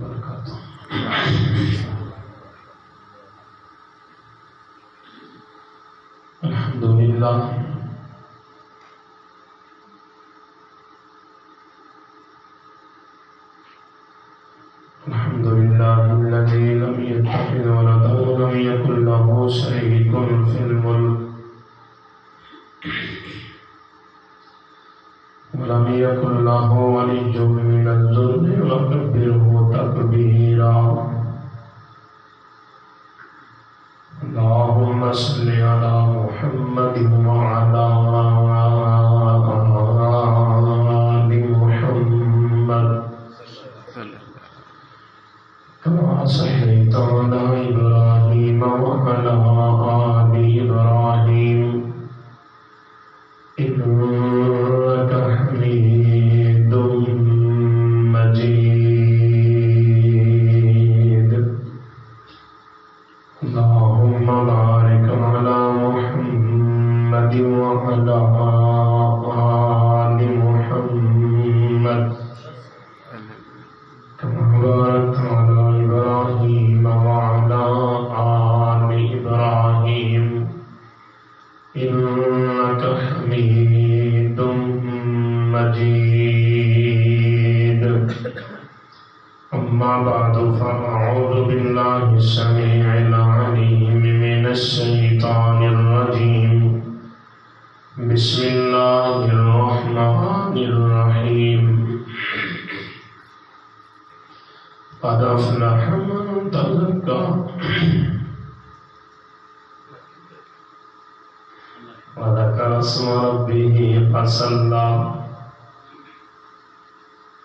وبرکاتہ. الحمدللہ الذي لم يتخذ ولدا ولم يكن له شريك في الملك ولم يكن له ولي من الذل وكبره تكبيرا. اللهم صل على محمد وعلى آل محمد كما صليت على إبراهيم وعلى آل إبراهيم إنك حميد مجيد. اللهم بارك على محمد وعلى آل محمد كما باركت على إبراهيم وعلى آل إبراهيم إنك حميد مجيد. أما بعد فأعوذ بالله السميع العليم من الشيطان الرجيم. بسم الله الرحمن الرحيم. قد أفلح من تزكى وذكر اسم ربه فصلى.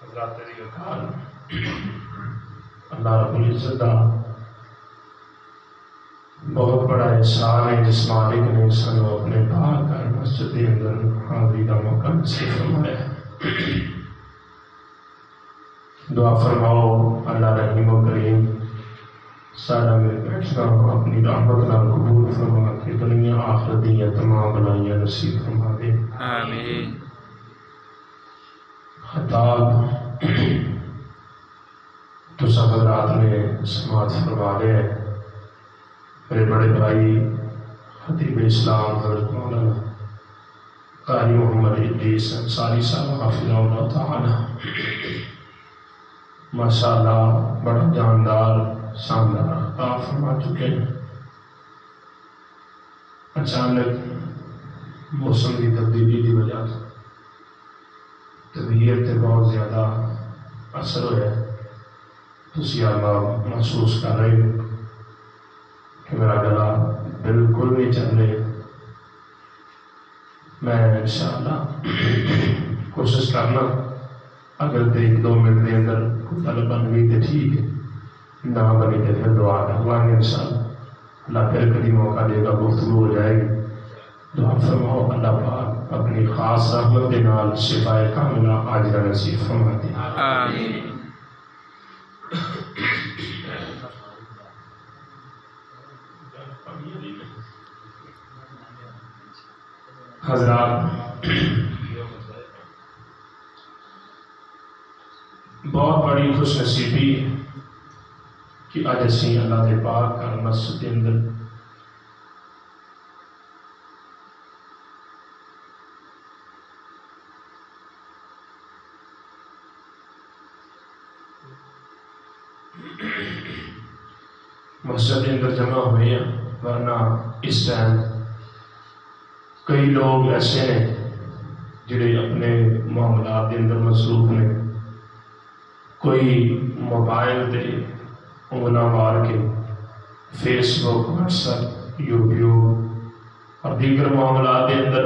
حضرات ریاکار اللہ رب العزت کا بہت بڑا احسان ہے جس مالک نے سانو اپنے پاک گھر مسجد کے اندر حاضری کا موقع نصیب فرمایا ہے. دعا فرماؤ اللہ رحیم و کریم سارا میرے بیٹھنا اپنی رحمت نال قبول فرما کے دنیا آخرت دیا تمام بلائیاں نصیب فرما دے. آمین. خطاب تو حضرات نے سماعت فرما لے. میرے بڑے بھائی خطیب اسلام حضرت مولانا قاری محمد ادریس انصاری صاحب حافظہ اللہ تعالی ماشاءاللہ بڑا جاندار شاندار خطاب فرما چکے ہیں. اچانک موسم کی تبدیلی کی وجہ سے طبیعت سے بہت زیادہ اثر ہوا ہے. تسی اللہ محسوس کر رہے ہو کہ میرا گلا بالکل نہیں چل رہے. میں انشاءاللہ کوشش کرنا اگر 1-2 منٹ کے اندر گل بن گئی تو ٹھیک ہے، نہ بنی تو پھر دعا کر لیں گے انشاءاللہ. اللہ پھر کبھی موقع دے گا، گفتگو ہو جائے گی. دعا فرماؤ اللہ پاک اپنی خاص رحمت کے نال شفائے کاملہ عاجلہ نصیب فرما دے. آمین. حضرات بہت بڑی خوش نصیبی کہ اج اسی اللہ کے پاک گھر مسجد کے اندر مسجد کے اندر جمع ہوئے ہیں. ورنہ اس ٹائم کئی لوگ ایسے ہیں جڑے اپنے معاملات کے اندر مصروف نے. کوئی موبائل تے انگلاں مار کے فیس بک، واٹس ایپ، یوٹیوب اور دیگر معاملات کے اندر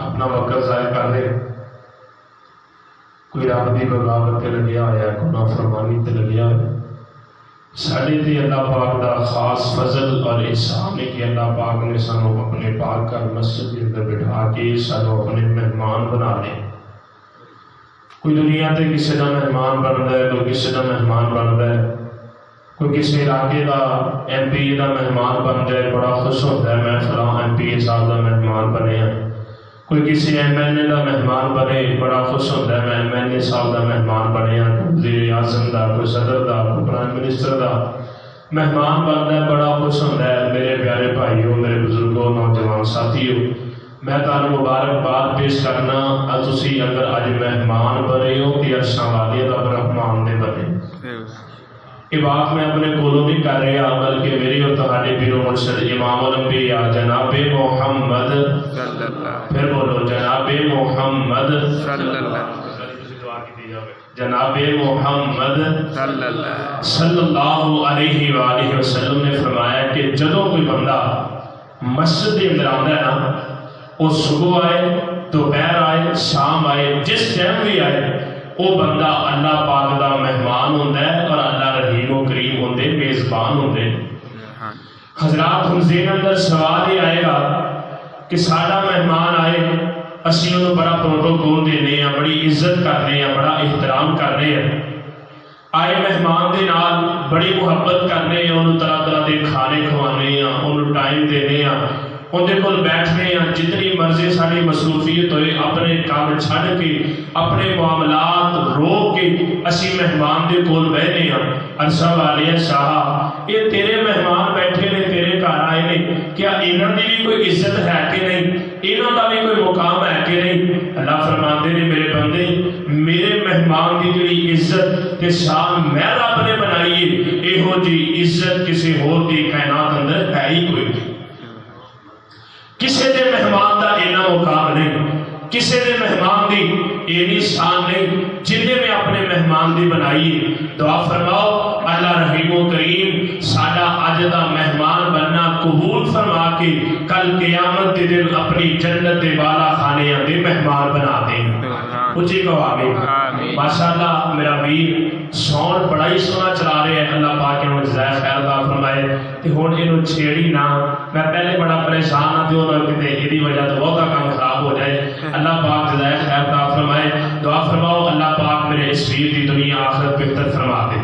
اپنا وقت ضائع کر رہے. کوئی رب کی بغاوت تے لگیا ہوا ہے، کوئی نافرمانی تے لگیا ہوا ہے. ساڑھے تے اللہ پاک دا خاص فضل اور احسان ہے کہ اللہ پاک نے سانو اپنے پاک گھر مسجد کے اندر بٹھا کے سانو اپنے مہمان بنا لے. کوئی دنیا تے کسی دا مہمان بنتا ہے، کوئی کسی دا مہمان بنتا ہے، کوئی کسی علاقے دا ایم پی دا مہمان بن جائے بڑا خوش ہوتا ہے میں فلاں ایم پی صاحب دا مہمان بنے ہیں. کوئی کسی MLA کا مہمان بنے بڑا خوش ہوتا ہے، میں MLA صاحب کا مہمان بنیا، وزیر اعظم کا، کوئی صدر کا، کوئی پرائم منسٹر کا مہمان بنتا ہے، بڑا خوش ہوتا ہے۔ میرے پیارے بھائیوں، میرے بزرگوں، نوجوان ساتھیوں، میں تمہیں مبارکباد پیش کرنا، تسی اگر اج مہمان بنے ہو کہ عرشاں والی رب رحمان دے بنے۔ یہ بات میں اپنے کولوں نہیں کر رہا، بلکہ میری اور تہاڈے پیر و مرشد امام الانبیاء جناب محمد، پھر بولو جناب محمد، جناب محمد صلی اللہ علیہ وآلہ وسلم نے فرمایا کہ جدوں کوئی بندہ مسجد کے اندر آتا ہے نا، وہ صبح آئے، دوپہر آئے، شام آئے، جس ٹائم بھی آئے، وہ بندہ اللہ پاک دا مہمان ہوتا ہے اور اللہ رحیم و کریم ہوتے، میزبان ہوتے۔ حضرات ہم ذہن اندر سوال یہ آئے گا کہ ساڈا مہمان آئے، اسی انہوں بڑا پروٹوکول دینے ہیں، بڑی عزت کرنے ہیں، بڑا احترام کرنے ہیں، آئے مہمان دے نال بڑی محبت کرنے ہیں، انہوں طرح طرح دے کھانے کھوانے ہیں، انہوں ٹائم دینے ہیں، اندر کول بیٹھنے ہیں، جتنی مرضی ساری مصروفیت ہوئے اپنے کام چھڑ کے اپنے معاملات روک کے اسی مہمان دے کول بہنے ہیں۔ عرصہ والے شاہ یہ تیرے مہمان بیٹھے نے، تیرے گھر آئے نے، کیا انہوں دی بھی کوئی عزت ہے کہ نہیں؟ انہوں دا بھی کوئی مقام ہے کہ نہیں؟ اللہ فرماتے نے میرے بندے، میرے مہمان دی جڑی عزت تے شان میں رب نے بنائی ہے، ایہو جی عزت کسی ہور دی کائنات اندر ہے ہی کوئی نہیں۔ کسی دے مہمان دا اینا مقام نہیں، کسی دے مہمان دی اینی شان نہیں جنہیں میں اپنے مہمان دی بنائی۔ دعا فرماؤ اللہ رحیم و کریم ساڈا اج دا مہمان بننا قبول فرما کے کل قیامت دے دن اپنی جنت دے والا خانے دے مہمان بنا دیں۔ اچھی کہو آمین۔ ماشاءاللہ میرا ویر سون بڑا ہی سونا چلا رہے ہیں، اللہ پاک انہوں جزائے خیر عطا فرمائے۔ تے ہن اینو چھیڑی نہ، میں پہلے بڑا پریشان ہاں تے انہوں کتے ایدی وجہ تو بہت کام خراب ہو جائے۔ اللہ پاک جزائے خیر عطا فرمائے۔ دعا فرماؤ اللہ پاک میرے اس ویر دی دنیا آخرت بہتر فرما دے۔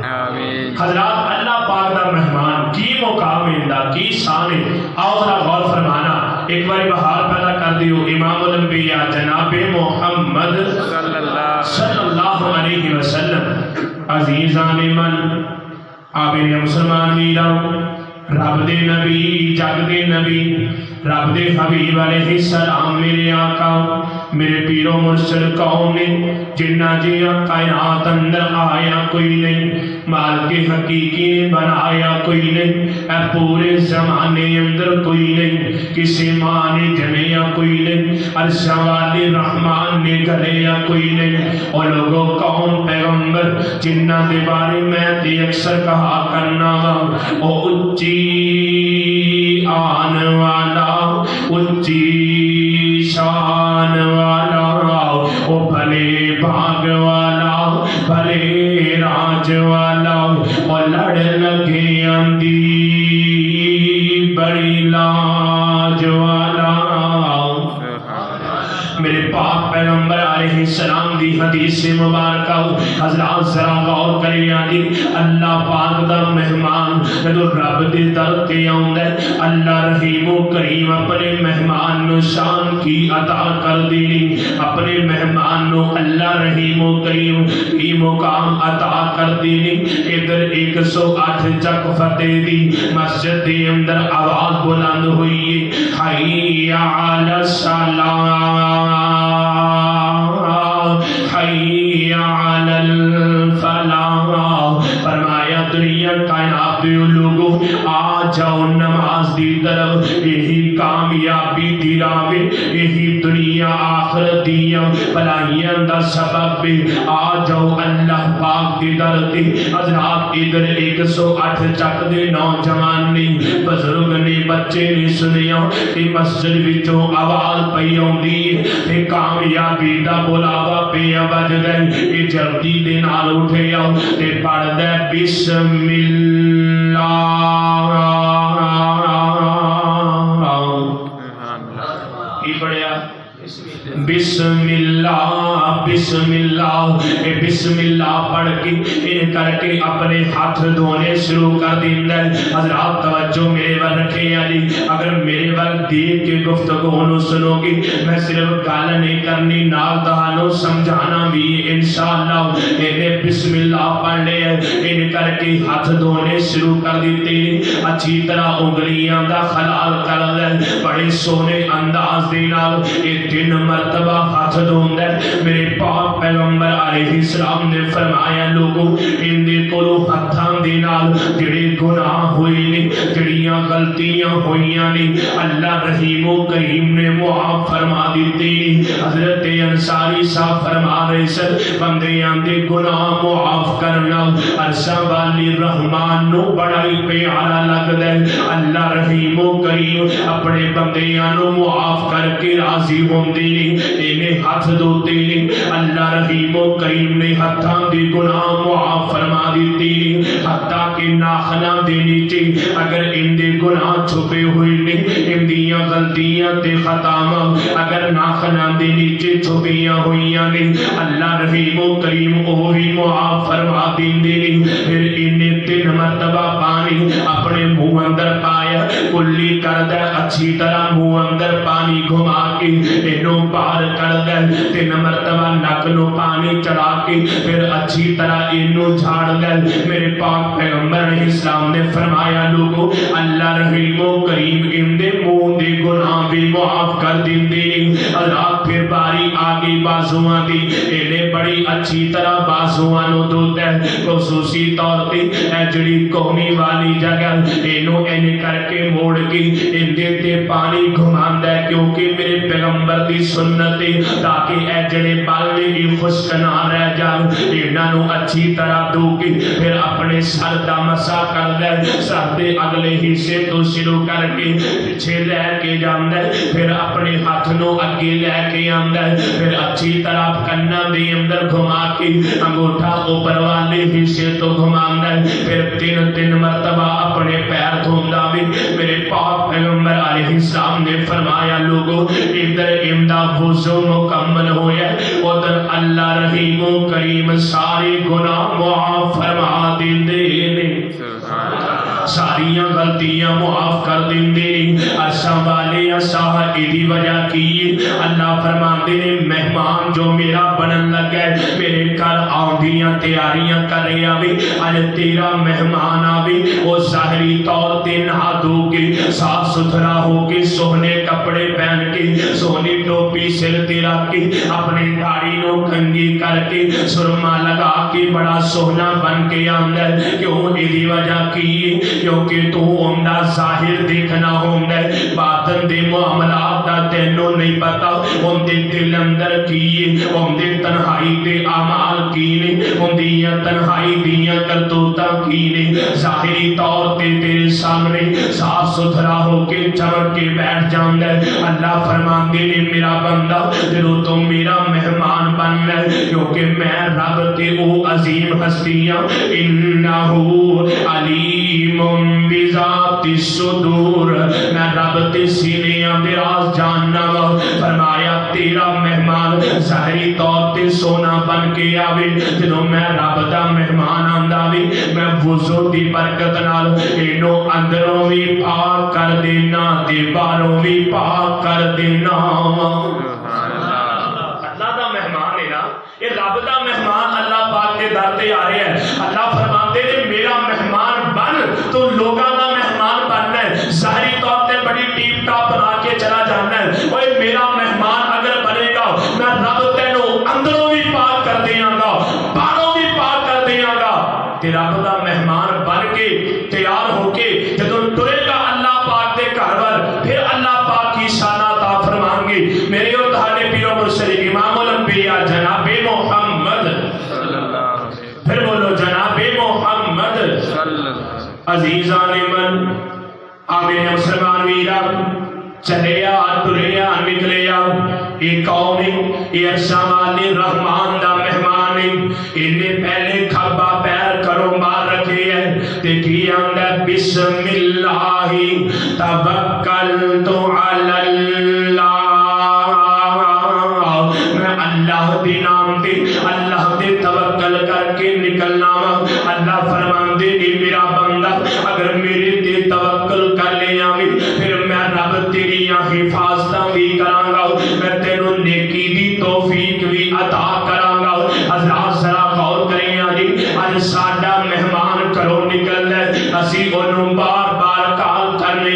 حضرات اللہ پاک دا مہمان کی مقام ہے، کی شان ہے، آؤ ذرا غور فرمانا۔ ایک بار بہار پیدا کر دیو امام الانبیاء جناب محمد صلی اللہ علیہ وسلم۔ عزیزان من آبین مسلمان میراؤ، رب دے نبی، جگ دے نبی، رب دے حبیب علیہ السلام، میرے آقا، میرے پیر و مرشد کون نے جنہ جیاں کائنات اندر آیا کوئی نہیں، مالک حقیقی نے بنایا کوئی نہیں، اے پورے زمانے اندر کوئی نہیں، کسی ماں نے جنیا کوئی نہیں، عرش والے رحمان نے گھلیا کوئی نہیں۔ اور لوگوں کون پیغمبر جنہ دے بارے میں تے اکثر کہا کرنا او اچھی آن والا، اچھی شان والا، او بھلے بھاگ والا، بھلے راج والا، او لڑ لگے اندی بڑی لاج والا۔ میرے پاک پیغمبر علیہ السلام دی حدیث مبارکہ حضرات ذرا غور کریے جی۔ اللہ پاک دا مہمان جدو رب دے در تے آوندا ہے، اللہ رحیم و کریم اپنے مہمان نو شان کی عطا کر دینی، اپنے مہمان نو اللہ رحیم و کریم کی مقام عطا کر دینی۔ ادھر 108 چک فتح دی مسجد دے اندر آواز بلند ہوئی ہے، حی علی الصلاۃ، حی علی الفلاح۔ فرمایا دنیا کائنات دے لوگوں آ جاؤ نماز دی طرف، یہی کامیابی دی راہ میں، یہی دنیا آخرت دیاں بھلائیاں دا سبب ہے، آ جاؤ اللہ پاک دی در تے۔ حضرات ادھر 108 چک دے نوجوان نے، بزرگ نے، بچے نے سنیا کہ مسجد وچوں آواز پئی آوندی ہے تے کامیابی دا بلاوا پیا وجدا ہے۔ اے جلدی دے نال اٹھے آؤ تے پڑھ دے بسم اللہ۔ کی پڑھیا؟ بسم اللہ بسم اللہ بسم اللہ پڑھ کے ان کر کے اپنے ہاتھ دھونے شروع کر دینا ہے۔ حضرات توجہ میرے ول رکھیں علی، اگر میرے ول دیکھ کے گفتگو نو سنو گی، میں صرف گل نہیں کرنی، نال تہانوں سمجھانا بھی انشاءاللہ۔ بسم اللہ پڑھ لے ان کر کے ہاتھ دھونے شروع کر دیتے، اچھی طرح انگلیاں دا خلال کر لے، بڑے سونے انداز دے نال یہ 3 مرتبہ ہاتھ دھوندا ہے۔ میرے پاک پیغمبر علیہ السلام نے فرمایا لوگوں ان دے کولوں ہتھاں دے نال جڑے گناہ ہوئے نے، جڑیاں غلطیاں ہوئیاں نے، اللہ رحیم و کریم نے معاف فرما دیتے۔ حضرت انصاری صاحب فرما رہے سن بندیاں دے گناہ معاف کرنا عرشاں والی رحمان نو بڑا ہی پیارا لگدا ہے۔ اللہ رحیم و کریم اپنے بندیاں نو معاف کر کے راضی ہوندے نے، انہیں ہاتھ دھوتے نے، اللہ رحیم و کریم نے ہاتھاں دے گناہ معاف فرما دیتے نے، حتیٰ کہ ناخناں دے نیچے اگر ان دے گناہ چھپے ہوئے نے، ان دیاں غلطیاں تے خطاواں اگر ناخناں دے نیچے چھپیاں ہوئیاں نے، اللہ رحیم و کریم وہی معاف فرما دیندے نے۔ پھر انہیں 3 مرتبہ پانی اپنے منہ اندر پایا، کلی کردا اچھی طرح منہ اندر پانی گھما کے انہوں باہر کردا، 3 مرتبہ نک نو پانی چڑھا کے پھر اچھی طرح انہوں جھاڑ دے۔ میرے پاک پیغمبر علیہ السلام نے فرمایا لوگوں اللہ رحیم و کریم ان دے منہ دے گناہ بھی معاف کر دیندے نے۔ اللہ پھر باری آگے بازواں دی، انہیں بڑی اچھی طرح بازواں نو دھوتا ہے، خصوصی طور تے اے جڑی قومی والی جگہ انہوں این کر کے موڑ کے ان دے تے پانی گھماندا ہے، کیونکہ میرے پیغمبر دی سنت ہے تاکہ اے جڑے بال نے خشک نہ رہ جان، انہاں نو اچھی طرح دھو کے پھر اپنے سر دا مسا کردا ہے، سر دے اگلے حصے تو شروع کر کے پیچھے لے کے جاندا ہے، پھر اپنے ہاتھ نو اگے لے کے آندا ہے، پھر اچھی طرح کناں دے اندر گھما کے انگوٹھا اوپر والے حصے تو گھماندا ہے، پھر 3 مرتبہ اپنے پیر دھوندا وے۔ میرے پاک پیغمبر علیہ السلام نے فرمایا لوگوں ادھر امدا وضو مکمل ہویا، ادھر اللہ رحیم و کریم سارے گناہ معاف فرما دیندے نے، ساریاں غلطیاں معاف کر دیندے نے۔ اساں والے اساں ایدی وجہ کی اللہ فرماندے نے مہمان جو میرا بنن لگا ہے میرے گھر آندیاں تیاریاں کر رہا وے، اج تیرا مہمان آوے وہ ظاہری طور تے نہا دھو کے صاف ستھرا ہو کے سونے کپڑے پہن کے سونی ٹوپی سر تے رکھ کے اپنے داڑھی نو کنگھی کر کے سرما لگا کے بڑا سونا بن کے آندا ہے۔ کیوں ایدی وجہ کی کیونکہ تو اوندا ظاہر دیکھنا ہوندا ہے، باطن دے معاملات دا تینوں نہیں پتا، اون دے دل اندر کی اون دے تنہائی دے اعمال کی نے، اون دیاں تنہائی دیاں کرتوتاں کی نے، ظاہری طور تے تیرے سامنے صاف ستھرا ہو کے چمک کے بیٹھ جاندا ہے۔ اللہ فرماندے نے میرا بندہ جدوں تو میرا مہمان بننا ہے، کیونکہ میں رب تے او عظیم ہستیاں انہ علیم بذات الصدور، میں رب تے سینیاں دے راز جاننا وا۔ فرمایا تیرا مہمان ظاہری طور تے سونا بن کے آوے، جدوں میں رب دا مہمان آندا وے میں وضو دی برکت نال اینو اندروں بھی پاک کر دینا تے باہروں بھی پاک کر دینا۔ اللہ دا مہمان ہے نا، یہ رب دا مہمان اللہ پاک کے در تے آ رہے ہیں۔ اللہ فرماتے نے میرا مہمان بن تو لوگاں دا مہمان بننا ہے، ظاہری طور تے بڑی ٹیپ ٹاپ بنا کے چلا جانا ہے۔ اوے میرا مہمان اگر بنے گا میں رب تینوں اندروں بھی پاک کر دیاں گا باہروں بھی پاک کر دیاں گا۔ تے رب دا مہمان بن کے تیار ہو کے جدوں ٹرے گا اللہ پاک دے گھر ول، پھر اللہ پاک کی شان عطا فرمان گے۔ میرے اور تہاڈے پیرو مرشد امام الانبیاء جناب محمد، پھر بولو جناب محمد عزیزان من آمین مسلمان ویرا چلے آ ترے آ نکلے آ، یہ کون ہے؟ یہ عرشاں والے رحمان دا مہمان ہے۔ انہیں پہلے کھبا پیر کرو مار رکھے ہے تے کی آندا بسم اللہ توکلت علی اللہ اللہ فرماندے نے میرا بندہ اگر میرے تے توکل کر لیا پھر میں رب تیری حفاظت بھی کراں گا، میں تینوں نیکی دی توفیق بھی عطا کراں گا۔ حضرات ذرا غور کریں جی، اج ساڈا مہمان گھروں نکل ہے، اسی اونوں بار بار کال کرنے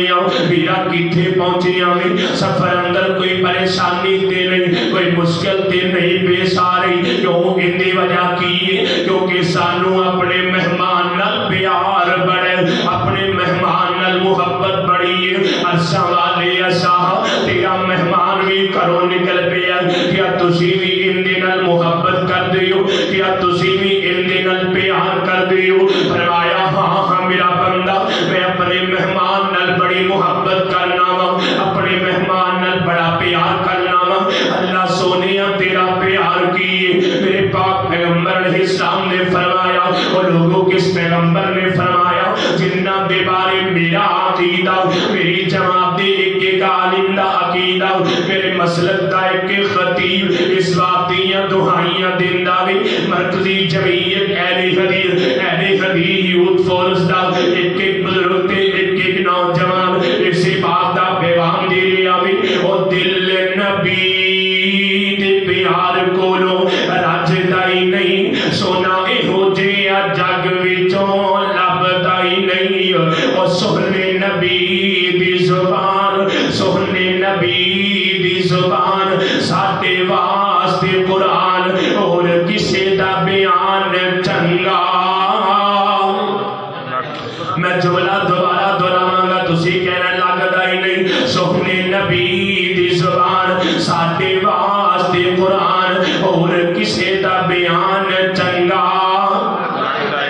میرا کتنے پہنچے سفر اندر کوئی پریشانی تے نہیں، کوئی مشکل تے نہیں پیش آ رہی، کیوں ان دی وجہ کی ہے کیونکہ سانو اپنے مہمان نال پیار بڑے، اپنے مہمان نال محبت بڑی ہے۔ عرصہ والے اساں تیرا مہمان بھی گھروں نکل پیا، کیا تسی بھی ان دے نال محبت کر دیو، کیا تسی بھی ان دے نال پیار کر دیو؟ فرمایا ہاں ہاں میرا بندہ، میں اپنے مہمان نال بڑی محبت کرنا وا، اپنے مہمان نال بڑا پیار کرنا وا۔ اللہ سونیا تیرا پیار کیے میرے پاک پیغمبر علیہ السلام نے فرمایا، اور لوگوں کس پیغمبر نے فرمایا جنہ دے بارے میرا عقیدہ، میری جماعت دے ایک ایک عالم دا عقیدہ، میرے مسلک دا ایک ایک خطیب اس بات دیاں دہائیاں دیندا وی، مرکزی جمعیت اہل حدیث یوتھ فورس دا ایک ایک بزرگ تے ایک ایک نوجوان اسی بات دا پیغام دے رہا وی، او دل نبی دے پیار کولو رجدا ہی نہیں، سونا ایہو جہا جگ وچوں لبدا ہی نہیں، او سونے نبی دی زبان، سونے نبی دی زبان ساڈے واسطے قرآن اور کسے دا بیان چنگا۔ میں جملہ دوبارہ دہراواں گا، تسی کہنا لگدا ہی نہیں، سونے نبی دی زبان ساڈے واسطے قرآن اور کسے دا بیان چنگا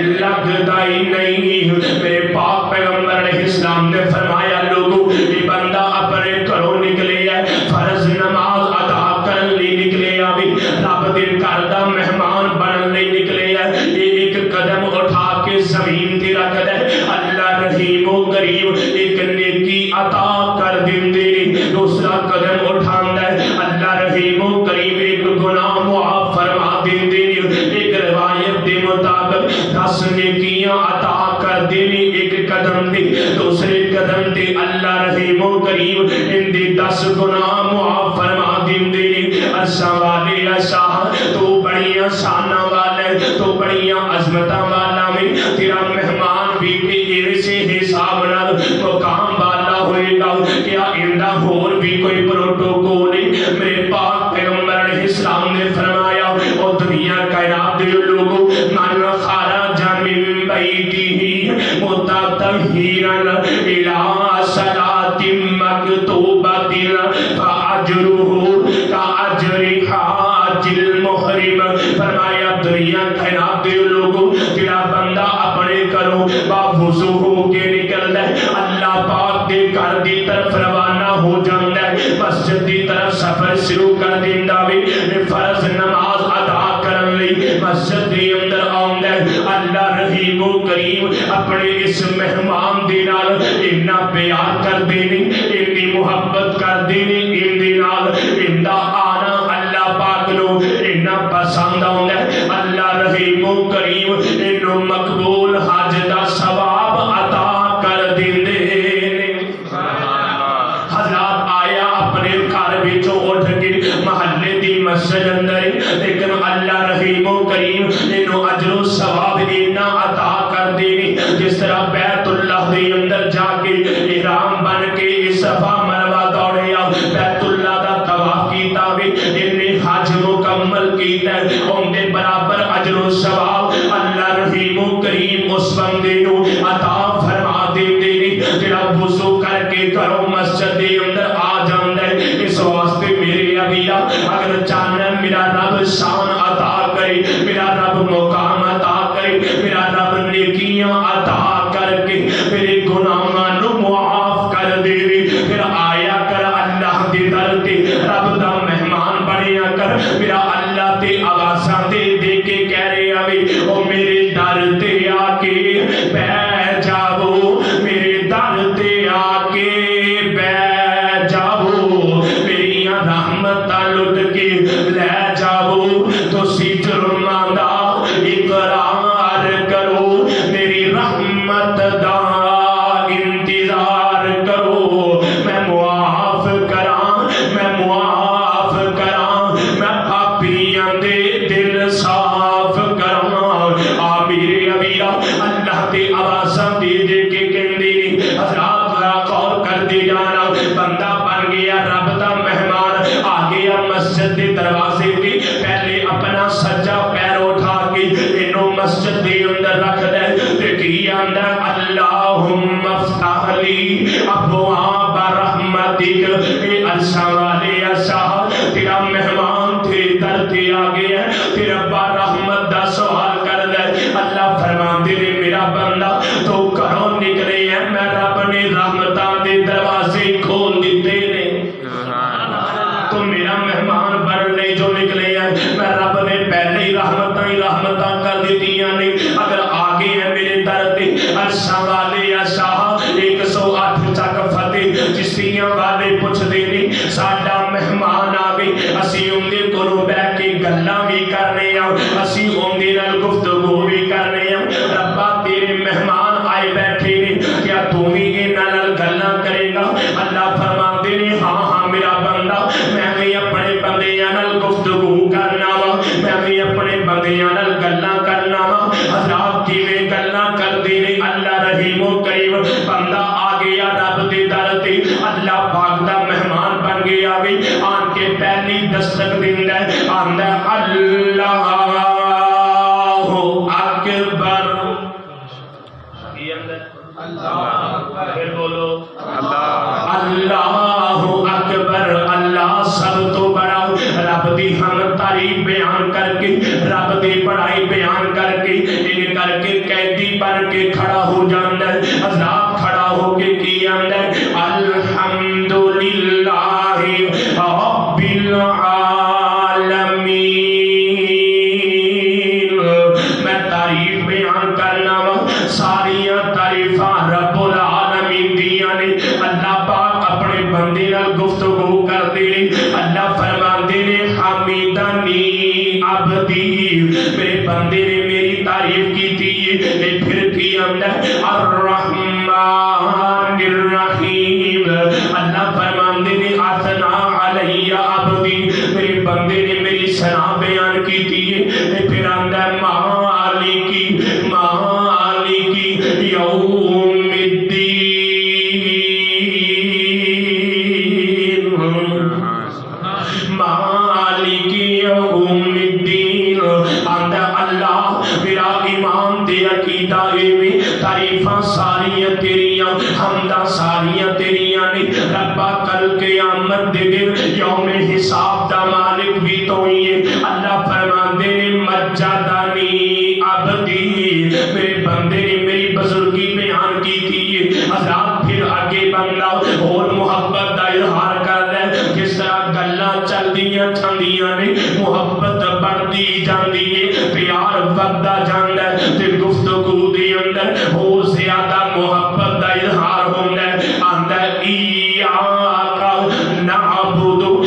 لگدا ہی نہیں۔ میرے پاک پیغمبر علیہ السلام نے فرمایا لوگوں یہ بندہ اپنے گھروں نکلے ہے، فرض نماز ادا کرن لئی نکلے ہے، رب دے گھر دا مہمان بنن لئی نکلے ہے، یہ ایک قدم اٹھا کے زمین تے رکھ دے، اللہ رحیم و کریم ایک نیکی عطا کر دیندے، دوسرا قدم اٹھاندا ہے اللہ رحیم و کریم ایک گناہ معاف فرما دیندے، ایک روایت دے مطابق 10 نیکیاں عطا کر دینے ایک قدم دے، دوسرے قدم دے اللہ رحیم و کریم ان دے 10 گناہ معاف فرما دیندے۔ عرصہ والے اساں تو بڑیاں شاناں والے، تو بڑیاں عظمتاں والا میں تیرا مہمان بھی ایسے حساب نال مقام والا ہوئے گا، کیا اندہ ہور بھی کوئی پروٹوکول نہیں؟ میرے پاک پیغمبر علیہ السلام نے فرمایا اور دنیا کائنات دے لوگوں من خرج من بیتہ متطہرا الی صلاۃ مکتوبۃ فاجرہ کاجر حاج المحرم۔ فرمایا دنیا کائنات دے لوگوں تیرا بندہ اپنے گھروں باوضو ہو کے نکلدا ہے، اللہ پاک دے گھر دی طرف روانہ ہو جاندا ہے، مسجد دی طرف سفر شروع کر دیندا وی، فرض نماز ادا کرن لئی مسجد دے اندر آوندا ہے، اللہ رحیم و کریم اپنے اس مہمان دے نال اتنا پیار کر دینے، اتنی محبت کر دینے، ان دے نال اندا آنا اللہ پاک نو اتنا پسند آوندا ہے، اللہ رحیم و کریم انو مقبول حج دا ثواب عطا کر دیندے۔ حضرات آیا اپنے گھر وچوں اٹھ کے محلے دی مسجد اندر، لیکن اللہ رحیم و کریم انو اجر و ثواب اتنا عطا کر دینے، جس طرح بیت اللہ دے اندر جا کے احرام بن کے صفا مروہ دوڑیا، بیت اللہ دا طواف کیتا وی، انہیں حج مکمل کیتا ہے، ان دے برابر اجر و ثواب اللہ رحیم و کریم اس بندے نو عطا فرما دیندے نے جڑا وضو کر کے گھروں مسجد دے اندر آ جاندا ہے۔ اس واسطے میرے ابیا اگر چاہنا میرا رب شان عطا کرے، میرا رب مقام عطا کرے، میرا رب نیکیاں عطا کر کے میرے گناہاں نو معاف کر دے، پھر آیا کر اللہ دے در تے رب دا مہمان بنیا کر، میرا اللہ تے آوازاں دے دے کے کہہ رہے آوے او میرے در تے آ کے بیٹھ جاؤ، میرے در تے آ کے بیٹھ جاؤ، میریاں رحمتاں لٹ کے لے جاؤ، تسی جرماں دا اقرار کرو، اللہ تے آوازاں دے دے کے کہندے نے حضرات ذرا غور کر دے جانا بندہ بن گیا رب دا مہمان آ گیا مسجد دے دروازے تے پہلے اپنا سجا پیر اٹھا کے اینو مسجد دے اندر رکھ دے تے کی آندا اللہم افتح لی ابواب رحمتک اے عرشاں والے عرشاں تیرا مہمان تیرے در تے آ گیا تیرا با رحمت دا سوال کر دے اللہ فرماندے نے میرا بندہ تو گھروں نکلے ہیں میں رب نے رحمتاں دے دروازے کھول دیتے نے تو میرا مہمان بننے جو نکلے ہیں میں رب نے پہلے ہی رحمتاں کر دیتیاں نے اگر آگے ہیں میرے در تے عرشاں والے عرشاں 108 چک فتح چشتیاں والے پوچھ دے نہیں ساڈا مہمان آگے اسی اندے کولوں بیٹھ کے گلاں بھی کرنے آ اسی اندے نال گفتگو بھی کرنے آ ربا تیرے مہمان آئے بیٹھے نے کیا تو بھی انہاں نال گلاں کرے گا اللہ فرماندے نے ہاں ہاں میرا بندہ میں بھی اپنے بندیاں نال گفتگو کرنا وا میں بھی اپنے بندیاں نال گلاں کرنا وا حضرات کیویں گلاں کردے نے اللہ رحیم و کریم بندہ آ گیا رب دے در تے اللہ پاک دا مہمان بن گیا وی آن کے پہلی دستک دیندا ہے آندا اللہ اکبر اللہ پھر بولو اللہ اکبر اللہ سب تو بڑا رب دی ہم تعریف بیان کر کے رب دی بڑائی بیان کر کے ان کر کے قیدی بن کے کھڑا ہو جاندا ہے حضرات کھڑا ہو کے کی آندا ہے الحمدللہ رب العالمین میں تعریف بیان کرنا وا ساریاں تعریفاں رب العالمین دیاں نے اللہ پاک اپنے بندے نال گفتگو کردے نے اللہ فرماندے نے حمیدنی عبدی میرے بندے نے میری تعریف کی تھی یہ پھر کی آندا ہے الرحمن الرحیم اللہ فرماندے نے اثنا علی عبدی میرے بندے نے میری ثنا بیان کی تھی یہ پھر آندا ہے مالکی یوم الدین مالکی یوم الدین آندا اللہ میرا ایمان تے عقیدہ میں تعریفاں ساریاں تیریاں حمداں ساریاں تیریاں نے ربا کل قیامت دے دن یوم حساب دا مالک بھی تو ہی ہے اللہ فرماندے نے مجدنی عبدی میرے بندے نے میری بزرگی بیان کی تھی حضرات پھر آگے بندہ اور محبت دا اظہار کر دے جس طرح گلاں چلدیاں چھندیاں نے محبت بڑھتی جاندی ہے پیار بڑھتا جاندا ہے تے گفتگو دے اندر اور زیادہ محبت دا اظہار ہوندا ہے آندا ہے ایاک نعبد و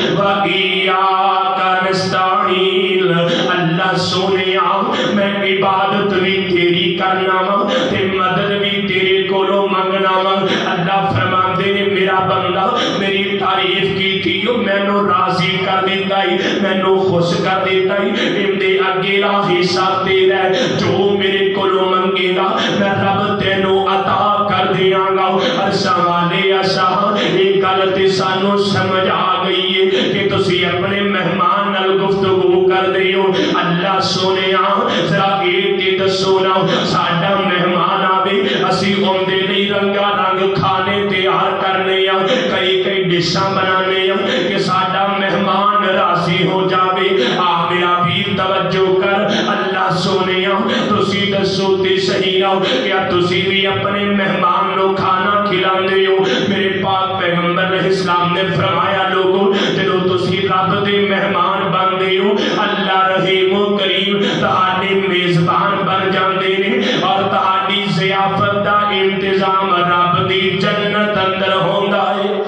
ایاک نستعین اللہ سونیا میں عبادت بھی تیری کرنا وا تے مدد بھی تیرے کولوں منگنا وا اللہ فرماندے نے میرا بندہ میری تعریف کی تھی مینوں راضی کر دیتا ہی مینوں خوش کر دیتا ہی اندے اگے دا حصہ تیرا ہے جو میرے کولوں منگے گا میں رب تینوں عطا کر دیاں گا عرشاں والے عرشاں ایک گل تے سانوں سمجھ آ گئی ہے کہ تسی اپنے مہمان نال گفتگو کر دے ہو اللہ سونیا ذرا اے تے دسو نا ساڈا مہمان آوے اسی اوندے لئی رنگا رنگ کھانے تیار کرنے یا کئی ڈشاں بنانے یا کہ ساڈا مہمان راضی ہو جاوے آ میرا ویر توجہ کر اللہ سونیا تسی دسو تے صحیح نہ کیا تسی بھی اپنے مہمان نو کھانا کھلاندے ہو میرے پاک پیغمبر علیہ السلام نے فرمایا لوگوں جدوں تسی رب دے مہمان بندے ہو اللہ رحیم و کریم تہاڈے میزبان بن جاندے نے اور تہاڈی ضیافت دا انتظام رب دی جنت اندر ہوندا ہے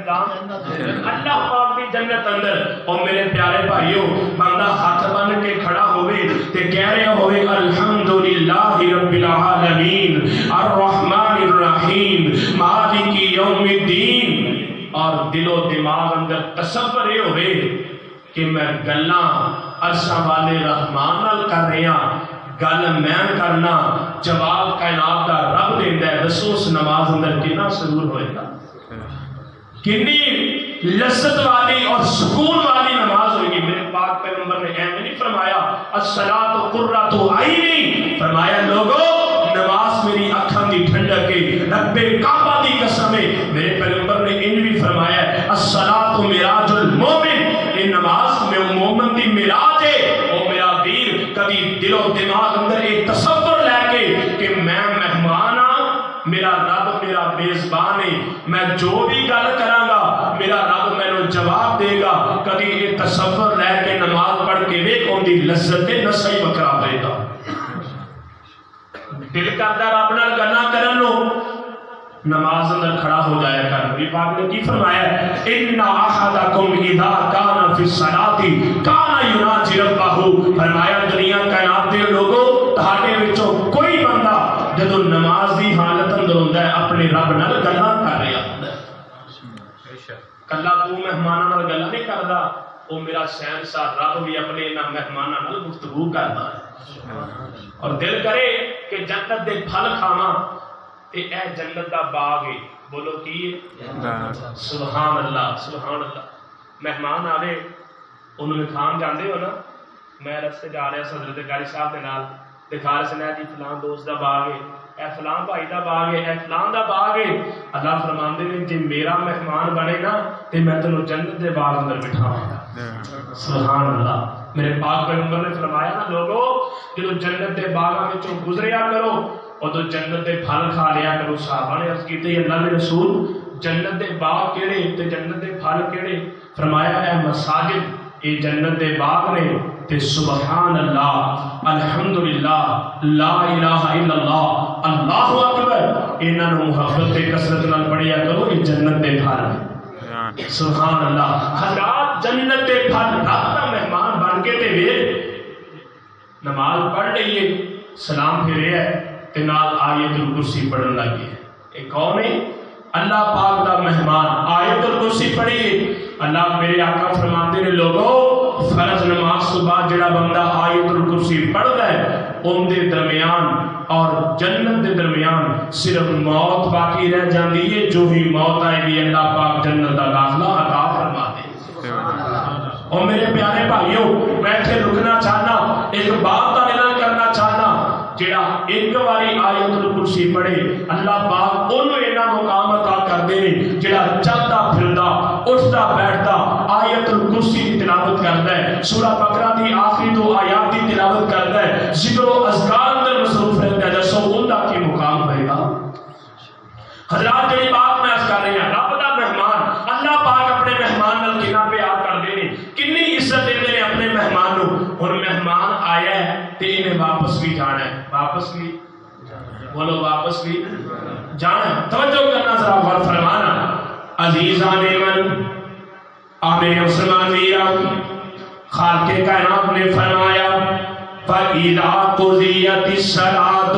اللہ پاک دی جنت اندر اور میرے پیارے بھائیو بندہ ہاتھ بن کے کھڑا ہوئے تے کہہ رہا ہوئے الحمدللہ رب العالمین الرحمن الرحیم مالک یوم الدین اور دل و دماغ اندر تصور ہوئے کہ میں گلاں عرشاں والے رحمان نال کر رہا گل میں کرنا جواب کائنات کا رب دینا ہے. دسو اس نماز اندر کتنا سرور ہوئے گا, کتنی لذت والی اور سکون والی نماز ہوئے گی. میرے پاک پیغمبر نے ایسے نہیں فرمایا الصلاۃ قرۃ عینی, فرمایا لوگو نماز میری اکھاں دی ٹھنڈک ہے, رب کعبہ دی قسم ہے. میرے پیغمبر نے انج بھی فرمایا الصلاۃ معراج المومن, یہ نماز میں مومن دی معراج ہے. او میرا ویر کبھی دل و دماغ اندر ایک تصور لے کے کہ میں مہمان ہاں, میرا رب میرا میزبان ہے, میں جو بھی گل کراں گا میرا رب مینوں جواب دے گا. کبھی یہ تصور لے کے نماز پڑھ کے ویکھ اون دی لذت نسا ہی بکرا پے گا. دل کرتا رب نال گلاں کرن نو, نماز اندر کھڑا ہو جایا کر. نبی پاک نے کی فرمایا ان احدکم اذا کان فی الصلاۃ کان یناجی ربہ, فرمایا دنیا کائنات دے لوگوں تہاڈے وچوں کوئی بندہ جدو نماز دی حالت اندر ہوندا ہے اپنے رب نال گلاں کر رہا ہوندا ہے. کلا تو مہماناں نال گلاں نہیں کردا, او میرا شہنشاہ رب بھی اپنے انہاں مہماناں نال گفتگو کردا ہے. اور دل کرے کہ جنت دے پھل کھاواں تے اے جنت دا باغ ہے. بولو کی ہے؟ سبحان اللہ سبحان اللہ. مہمان آوے انہوں نے کھان جاندے ہو نا, میں رستے جا رہا حضرت قاری صاحب دے نال دکھا رہے سن جی فلان دوست دا باغ ہے, اے فلان بھائی دا باغ ہے, اے فلان دا باغ ہے. اللہ فرماندے نے جی میرا مہمان بنے نا تے میں تینوں جنت دے باغ اندر بٹھاواں گا. سبحان اللہ. میرے پاک پیغمبر نے فرمایا نا لوگو جدو جنت دے باغاں وچوں گزریا کرو ادو جنت دے پھل کھا لیا کرو. صحابہ نے عرض کیتے اللہ دے رسول جنت دے باغ کیڑے تے جنت دے پھل کیڑے؟ فرمایا اے مساجد اے جنت دے باغ نے تے سبحان اللہ الحمدللہ لا الہ الا اللہ اللہ اکبر انہاں نوں محبت تے کثرت نال پڑھیا کرو, یہ جنت دے پھل ہیں. سبحان اللہ. حضرات جنت دے پھل رب دا مہمان بن کے تے ویکھ نماز پڑھ لئیے سلام پھیرے ہے تے نال آیت الکرسی پڑھن لگے. اے کون ہے؟ اللہ پاک دا مہمان. آیت الکرسی پڑھیے. اللہ میرے آقا فرماتے نے لوگوں فرض نماز صبح جڑا بندہ آیت الکرسی پڑھدا ہے ان دے درمیان اور جنت دے درمیان صرف موت باقی رہ جاندی ہے. جو ہی موت آئے گی اللہ پاک جنت دا داخلہ عطا فرما دے. اور میرے پیارے بھائیوں میں اتنے رکنا چاہنا, ایک بات کا اعلان کرنا چاہنا, جڑا ایک باری آیت الکرسی پڑھے اللہ پاک انہوں اینا مقام عطا کر دے جڑا چلتا پھردا اٹھتا بیٹھتا آیت الکرسی کی تلاوت کرتا ہے, سورہ بقرہ دی آخری 2 آیات کی تلاوت کرتا ہے, ذکر و اذکار اندر مصروف رہتا ہے. دسو اوندا کی مقام ہوئے گا. حضرات جڑی بات میں عرض کر رہی ہوں, رب دا مہمان اللہ پاک اپنے مہمان نال کنا پیار کر دے, کنی عزت دے نے اپنے مہمان نو. اور مہمان آیا ہے تے انہیں واپس بھی جانا ہے. واپس بھی بولو واپس بھی جانا ہے. توجہ کرنا ذرا غور فرمانا. عزیزان من آمین مسلمان ویران, خالق کائنات نے فرمایا فَإِذَا قُضِيَتِ الصَّلَاةُ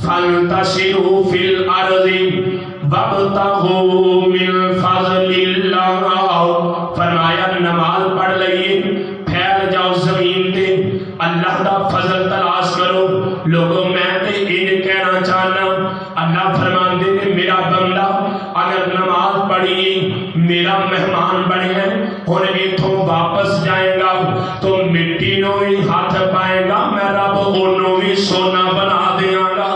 فَانْتَشِرُوا فِي الْأَرْضِ وَابْتَغُوا مِنْ فَضْلِ اللَّهِ. فرمایا نماز پڑھ لئیے پھیل جاؤ زمین تے اللہ دا فضل تلاش کرو. لوگوں میں تے ان کہنا چاہنا اللہ فرماندے نے میرا بندہ اگر نماز پڑھی میرا مہمان بنے ہے اور ایتھوں واپس جائے گا تو مٹی نو ہی ہاتھ پائے گا, میں رب انہوں بھی سونا بنا دیاں گا,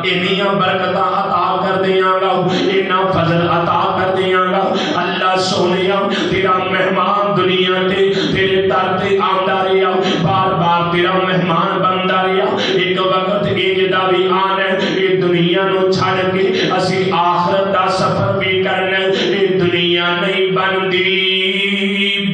انہیاں برکتاں عطا کر دیاں گا, انہاں فضل عطا کر دیاں گا. اللہ سونیا تیرا مہمان دنیا تے تیرے در تے آندا رہیا, بار بار تیرا مہمان بندا رہیا. ایک وقت ایجدا بھی آنا ہے یہ دنیا نو چھڑ کے اسی آخرت دا سفر بھی کرنا ہے. یہ دنیا نہیں بندی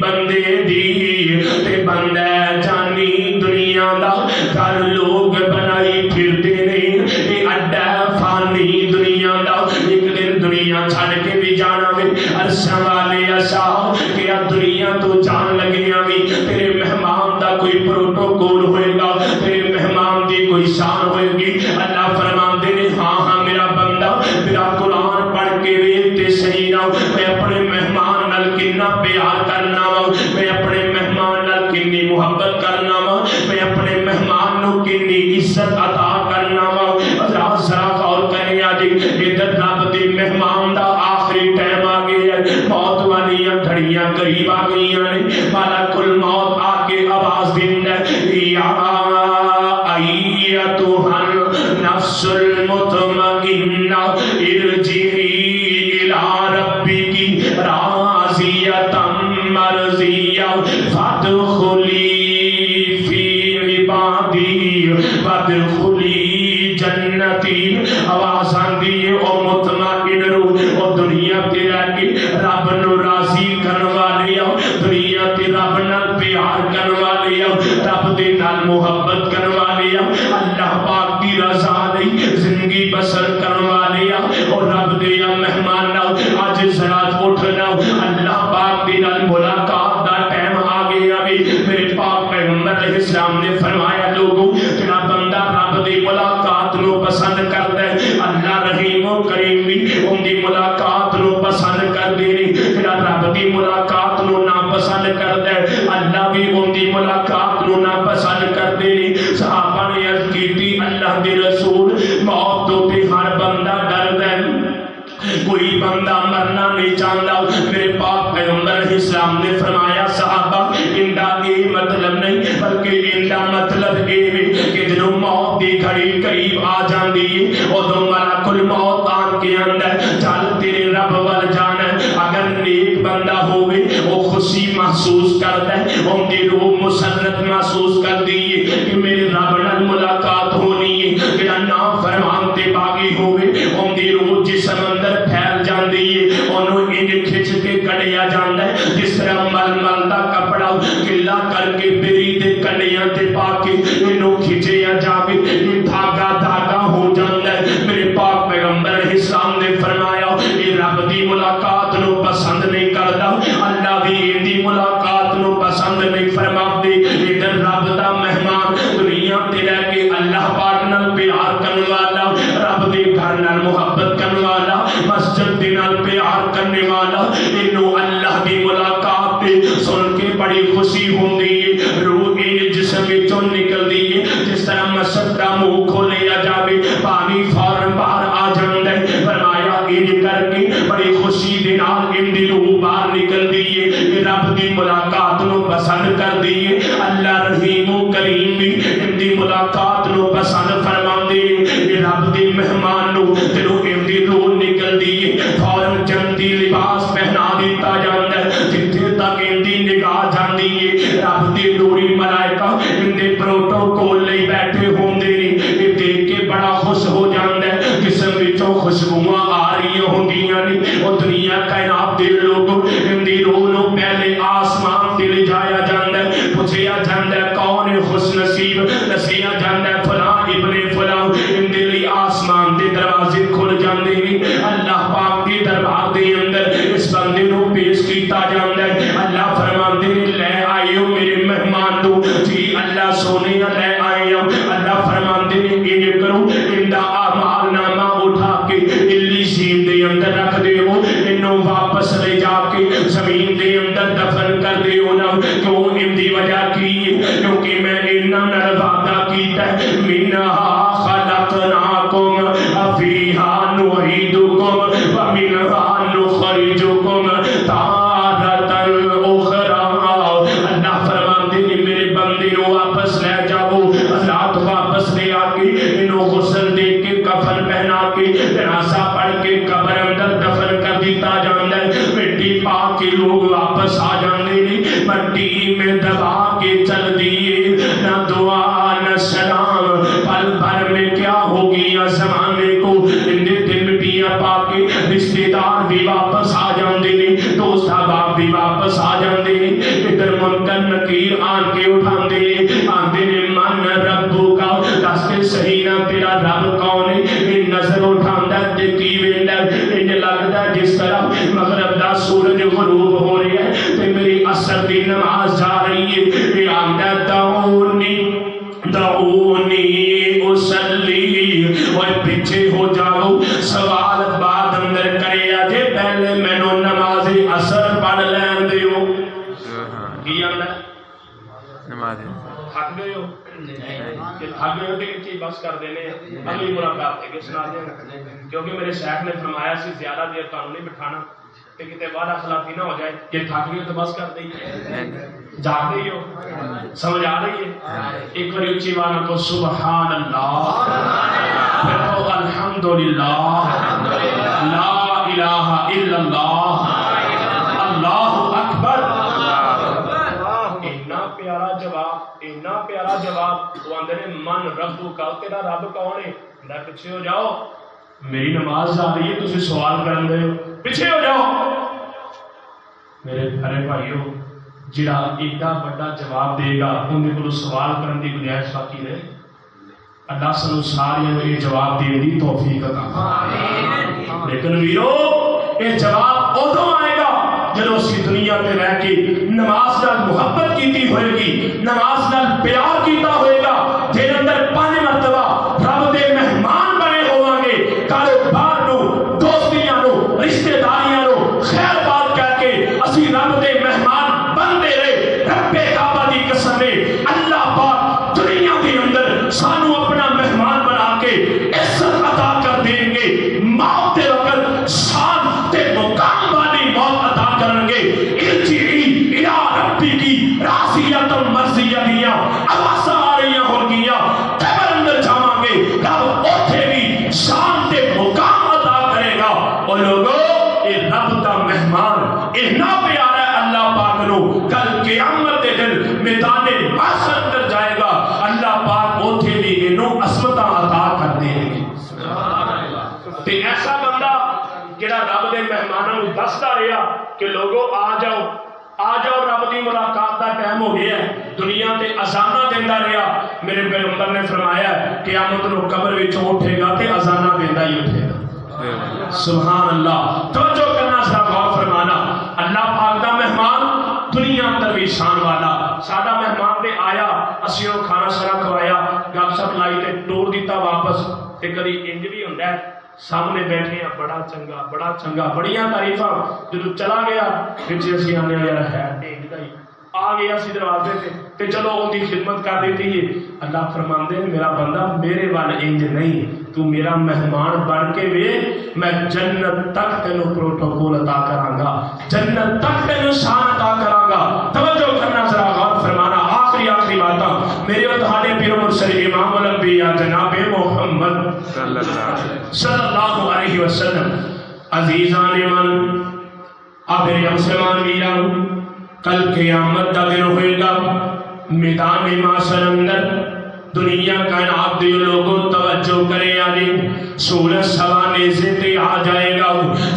بندے دی تے بندہ جانی دنیا دا گھر لوگ بنائی پھرتے نہیں. یہ اڈا فانی دنیا دا ایک دن دنیا چھڑ کے بھی جانا میں. عرشاں والے عشاء کہ دنیا تو جان لگیاں بھی تیرے مہمان دا کوئی پروٹوکول ہوئے گا, تیرے مہمان دی کوئی شان ہوئے گی. اللہ فرماندے نے ہاں ہاں میرا بندہ میرا قرآن پڑھ کے ویکھتے صحیح نہ, میں اپنے مہمان نال کنا پیار کرنا وا, میں اپنے مہمان نال کنی محبت کرنا وا, میں اپنے مہمان نو کنی عزت عطا کرنا وا حضرات ذرا غور کریں جی ادھر رب دے مہمان دا آخری ٹائم آ گیا ہے موت والی گھڑیاں قریب آ گئی ہیں ملک الموت آ کے آواز دیندا ہے یا ایتھا النفس المطمئنہ ارجعی الی ربک راضیۃ مرضیہ فادخلی فی عبادی وادخلی جنتی آواز آندی ہے او مطمئن روح او دنیا تے رہ کے رب نو راضی کرن والے آ دنیا تے رب نال پیار کرن والے آ رب دے نال محبت کرن والے آ اللہ پاک دی رضا لئی زندگی بسر کرن والے آ اور رب دے مہمان نال اج ذرا اٹھنا اللہ پاک دے نال ملاقات دا ٹائم آ گیا بھی میرے پاک پیغمبر علیہ السلام نے فرمایا لوگوں جڑا بندہ رب دی ملاقات نو پسند کردا ہے اللہ رحیم و کریم بھی ان دی ملاقات نو پسند کر دے جڑا رب دی ملاقات نو نا پسند کردا ہے اللہ بھی ان دی ملاقات نو نا پسند کر دے صحابہ نے عرض کیتی اللہ دے رسول موت تو تے ہر بندہ ڈردا ہے کوئی بندہ مرنا نہیں چاہتا میرے پاک پیغمبر علیہ السلام نے فرمایا صحابہ اندا یہ مطلب نہیں بلکہ اندا مطلب یہ کہ جنوں موت دی گھڑی قریب آ جاندی ہے اودوں ملک الموت آن کے اندر چل تیرے رب ول جانا اگر نیک بندہ ہوے وہ خوشی محسوس کرتا ہے ان دی روح مسرت محسوس کردی ہے کہ میرے رب نال ملاقات ہونی ہے جڑا نافرمان تے باغی ہوے ان دی روح جسم اندر پھیل جاندی ہے انہوں انج کھچ کے کڈیا جاندا ہے جس طرح مل دا کپڑا گلا کر کے بیری دے کنڈیاں تے پا کے انہوں کھچیا جاوے یہ دھاگا دھاگا ہو جاندا ہے میرے پاک پیغمبر علیہ السلام نے فرمایا یہ رب دی ملاقات نو پسند نہیں کردا اللہ بھی ان دی ملاقات نو پسند نہیں فرماندے ادھر رب دا مہمان دنیا تے رہ کے اللہ پاک نال پیار کرن والا رب دے گھر نال محبت کرن والا مسجد دے نال پیار کرنے والا انہوں اللہ دی ملاقات تے سن کے بڑی خوشی ہوندی ہے روح ان جسم وچوں نکلدی ہے جس طرح مسجد دا منہ کھولیا جاوے پانی فورن باہر آ جاندا ہے فرمایا انج کر کے بڑی خوشی دے نال ان دی روح باہر نکلدی ہے رب دی ملاقات نو پسند کردی ہے اللہ رحیم و کریم بھی ان دی ملاقات نو پسند فرماندے رب دی مہمان نو جدوں ان دی روح نکلدی ہے فورن جنتی لباس پہنا دیتا جاندا ہے جتھے تک ان دی نگاہ جاندی ہے رب دی نوری ملائکہ ان دے پروٹوکول لئی بیٹھے ہوندے نے یہ دیکھ کے بڑا خوش ہو جاندا ہے جسم وچوں خوشبوواں آ رہی ہوندیاں نے او دنیا کائنات دے لوگ ان دی روح نو پہلے آسمان تے لے جایا جاندا ہے پوچھیا جاندا ہے کون ہے خوش نصیب دسیا جاندا ہے فلاں ابن فلاں ان دے لئی آسمان دے دروازے کھل جاندے ہیں اللہ پاک دے دربار دے اندر اس بندے نو پیش کیتا جاندا ہے اللہ فرماندے نے لے آئیو میرے مہمان نو جی اللہ سونے لے آئیو اللہ فرماندے نے انج کرو اندا اعمال نامہ اٹھا کے علی سین دے اندر رکھ دیو انہوں واپس لے جا کے زمین دے اندر دفن کر دیو نا کیوں ان دی وجہ کی کیونکہ میں انہاں نال وعدہ کیتا ہے منہا خلقناکم فیہا نعیدکم ومنہا نخرجکم تارۃ اخری اللہ فرماندے نے میرے بندے نو واپس لے جاؤ حضرات واپس لے آ کے انہوں غسل دے کے کفن پہنا کے جنازہ پڑھ کے قبر اندر دفن کر دیتا جاندا ہے مٹی پا کے لوگ واپس آ جاندے نے مٹی میں دبا کے چل دیے نہ دعا نہ سلام پل بھر میں کیا ہو گیا زمانے کو ان دے مٹیاں پا کے رشتے دار بھی واپس آ جاندے نے دوست احباب بھی واپس آ جاندے نے ادھر منکر نکیر آن کے اٹھاندے آندے نے من ربو کا دس کے صحیح نہ تیرا رب کون ہے نظر اٹھاندا تے کی ویندا انج لگدا جس طرح مغرب دا سورج غروب ہو رہا ہے تے میری عصر دی نماز جا رہی ہے اے آندا دعونی اسلی اور پیچھے ہو جاؤ سوال بعد اندر کرے آجے پہلے میں نو نماز عصر پڑھ لین دیو کی آندا نماز حق دیو کہ تھک گئے کہ بس کر دینے اگلی ملاقات ہے کہ سنا دیں، کیونکہ میرے شیخ نے فرمایا سی زیادہ دیر تانوں نہیں بٹھانا کہ کتے وعدہ خلافی نہ ہو جائے کہ تھک گئے تو بس کر دیں، جاگ رہی ہو، سمجھ آ رہی ہے؟ ایک بار اونچی والا کو سبحان اللہ، پھر کہو الحمدللہ، لا الہ الا اللہ، اللہ اکبر۔ اتنا پیارا جواب وہ آندے نے من ربو کا، تیرا رب کون ہے؟ میں پیچھے ہو جاؤ، میری نماز آ رہی ہے، تسی سوال کرن دے ہو، پیچھے ہو جاؤ۔ میرے پیارے بھائیو، جڑا ایڈا بڑا جواب دے گا اندے کولوں سوال کرن دی گنجائش باقی رہے؟ اللہ سانو سارے نوں یہ جواب دین دی توفیق عطا فرمائے۔ لیکن ویرو یہ جواب ادوں آئے گا جب اسی دنیا میں رہ کے نماز نال محبت کیتی ہوئے گی، نماز نال پیار کیتا ہوئے گا، جے اندر 5 مرتبہ رب دے مہمان بنے ہوواں گے، کاروبار نو، دوستیاں نو، رشتہ داریاں نو خیر بات کہہ کے اسی رب دے مہمان بنتے رہے۔ رب کعبہ دی قسم ہے، اللہ پاک دنیا کے اندر سانو اپنا مہمان بنا کے عزت عطا کر دیں گے، موت دے وقت شان تے مقام والی موت عطا کریں گے۔ ارجعی الی ربکی راضیۃ مرضیہ دیاں آوازاں آ رہی ہونگیاں، قبر اندر جاواں گے، رب اوتھے بھی شان تے مقام عطا کرے گا۔ اور لوگوں یہ رب دا مہمان اتنا پیارا ہے اللہ پاک نو، کل قیامت دے دن میدان محشر اندر جائے گا، اللہ پاک اوتھے بھی انہوں عصمتاں عطا کر دیں گے۔ تے ایسا بندہ جڑا رب دے مہمانوں نوں دسدا رہیا کہ لوگوں آ جاؤ رب دی ملاقات دا ٹائم ہو گیا ہے، دنیا تے اذاناں دیندا رہیا۔ میرے پیغمبر نے فرمایا قیامت نو قبر وچوں اٹھے گا تے اذاناں دیندا ہی اٹھے گا۔ سبحان اللہ، توجہ کرنا ذرا غور فرمانا۔ اللہ پاک دا مہمان دنیا اندر بھی شان والا، ساڈا مہمان تے آیا، اسی نوں کھانا شرا کھوایا، گپ شپ لائی تے ٹور دیتا واپس۔ تے کدی انج بھی ہوندا ہے سامنے بیٹھے ہیں، بڑا چنگا بڑیاں تعریفاں، جدوں چلا گیا پیچھے اسی آنے یار ہے ٹھیک ہی آ گیا اسی دروازے تے چلو ان کی خدمت کر دیتی ہے۔ اللہ فرماندے ہیں میرا بندہ میرے وال انج نہیں، تو میرا مہمان بن کے وے، میں جنت تک تینوں پروٹوکول عطا کراں گا، جنت تک تینوں شان عطا کراں گا۔ توجہ کرنا ذرا غور فرمانا۔ آخری باتاں میرے اور تہاڈے پیر مرشد امام الانبیاء جناب محمد صلی اللہ علیہ وسلم۔ عزیزان من، اب میرے مسلمان ویران، کل قیامت دا دن ہوئے گا، میدان معاشر اندر دنیا کائنات دے لوگوں توجہ کرے آنے، سورج سوانے سے تے آ جائے گا،